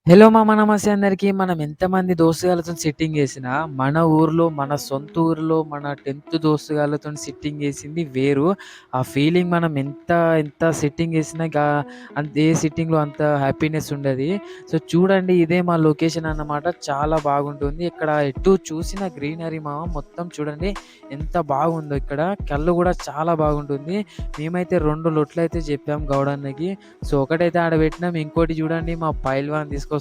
Hello మామ! నమస్తే అందరికి. మనం ఎంతమంది దోస్తుగాళ్ళతోని సిట్టింగ్ ఏసినా, మన ఊర్లో, మన సొంత ఊర్లో, మన 10థ్ దోస్తుగాళ్ళతోని సిట్టింగ్ ఏసింది వేరు. ఆ ఫీలింగ్ మనం ఎంత సిట్టింగ్ ఏసినా ఏ సిట్టింగ్‌లో అంత హ్యాపీనెస్ ఉండది. సో, చూడండి ఇదే మా లొకేషన్ అన్నమాట. చాలా బాగుంటుంది. ఇక్కడ ఎటు చూసినా గ్రీనరీ మామ. మొత్తం చూడండి ఎంత బాగుందో ఇక్కడ. కళ్ళు గూడా చాలా బాగుంటుంది. మేమైతే 2 లొట్లయితే జెప్పాం గౌడన్నకి. సో, ఒకటైతే ఆడ పెట్టినాం. ఇంకోటి చూడండి మా పైల్వాన్ తీసుకొస్తున్నాడు.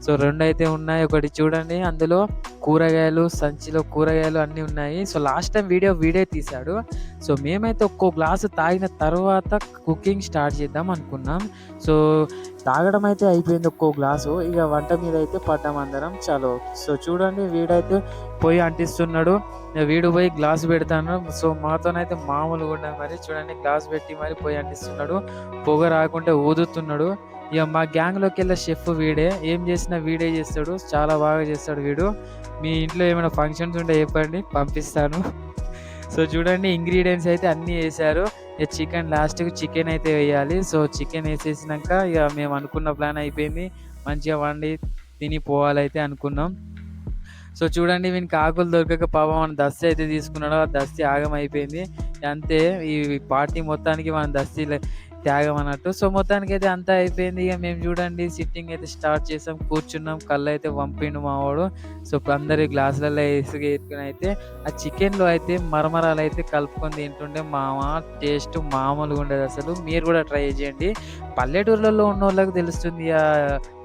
సో, 2 అయితే ఉన్నాయి. ఒకటి చూడండి అందులో కూరగాయలు, సంచిలో కూరగాయలు అన్నీ ఉన్నాయి. సో, లాస్ట్ టైమ్ వీడియో వీడే తీశాడు. సో, మేమైతే ఒక్కో గ్లాసు తాగిన తర్వాత కుకింగ్ స్టార్ట్ చేద్దాం అనుకున్నాం. సో, తాగడం అయితే అయిపోయింది ఒక్కో గ్లాసు. ఇక వంట మీద అయితే పడ్డాం అందరం. చలో. సో, చూడండి వీడైతే పొయ్యి అంటిస్తున్నాడు. వీడు పోయి గ్లాస్ పెడతాను. సో, మాతోనైతే మామూలుగా ఉండదు మరి. చూడండి గ్లాస్ పెట్టి మరి పొయ్యి అంటిస్తున్నాడు. పొగ రాకుంటే ఊదుతున్నాడు. ఇక మా గ్యాంగ్‌లోకెల్లా షెఫ్ వీడే. ఏం చేసినా వీడే చేస్తాడు. చాలా బాగా చేస్తాడు వీడు. మీ ఇంట్లో ఏమైనా ఫంక్షన్స్ ఉంటే చెప్పండి పంపిస్తాను. సో, చూడండి ఇంగ్రీడియెంట్స్ అయితే అన్నీ ఏశారు. ఇక లాస్ట్‌కి చికెన్ అయితే వేయాలి. సో, చికెన్ ఏసేసినంక ఇక మేము అనుకున్న ప్లాన్ అయిపోయింది. మంచిగా వండి తిని పోవాలైతే అనుకున్నాం. సో, చూడండి వీనికి ఆకులు దొరకక పాపం మన దస్తీ అయితే తీసుకున్నాడు. ఆ దస్తీ ఆగమైపోయింది. అంతే ఈ పార్టీ మొత్తానికి మన దస్తీలే త్యాగం అన్నట్టు. సో, మొత్తానికైతే అంతా అయిపోయింది. ఇక మేము చూడండి సిట్టింగ్ అయితే స్టార్ట్ చేసాం. కూర్చున్నాం. కళ్ళైతే వంపిండు మావోడు. సో, అందరి గ్లాసులలో ఏసుకొని అయితే ఆ చికెన్‌లో అయితే మరమరాలైతే కలుపుకొని తింటుండే మామ టేస్ట్ మామూలుగా ఉండదసలు. మీరు కూడా ట్రై చేయండి. పల్లెటూర్లలో ఉన్నోళ్ళకి తెలుస్తుంది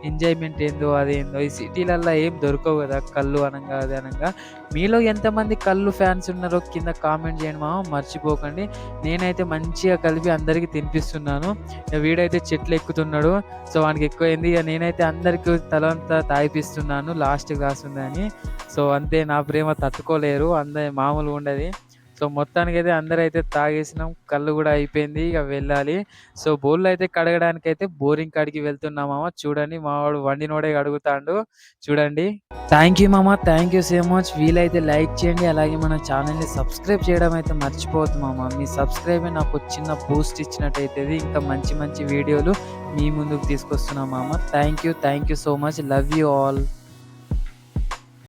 ఎంజాయ్‌మెంట్ ఏందో, అదేందో. ఈ సిటీలల్ల ఏం దొరకవు గదా! కల్లు అనంగా, అది అనంగా. మీలో ఎంతమంది కల్లు ఫ్యాన్స్ ఉన్నారో కింద కామెంట్ చేయండి మామ మర్చిపోకండి. నేనైతే మంచిగా కలిపి అందరికి తినిపిస్తున్నాను. వీడైతే చెట్లెక్కుతున్నాడు. సో, వానికి ఎక్కువైంది. ఇక నేనైతే అందరికి తలంతా తాగిపిస్తున్నాను లాస్ట్ గ్లాస్ ఉందని. సో, అంతే నా ప్రేమ తట్టుకోలేరు. మామూలుగా ఉండది. సో, మొత్తానికైతే అందరైతే తాగేసినాం. కల్లు గూడా అయిపోయింది. ఇక వెళ్ళాలి. సో, బోళ్ళైతే కడగడానికైతే బోరింగ్ కాడికి వెళ్తున్నాం మామ. చూడండి మావాడు వండినోడే కడుగుతాండు. చూడండి. థ్యాంక్ యూ మామ. Thank you so much. వీలైతే లైక్ చేయండి. అలాగే మన ఛానెల్‌ని సబ్స్క్రైబ్ చేయడం అయితే మర్చిపోవద్దు మామ. మీ సబ్స్క్రైబే నాకు చిన్న బూస్ట్ ఇచ్చినట్టయితది. ఇంకా మంచి మంచి వీడియోలు మీ ముందుకు తీసుకొస్తున్నా మామ. Thank you so much. Love you all.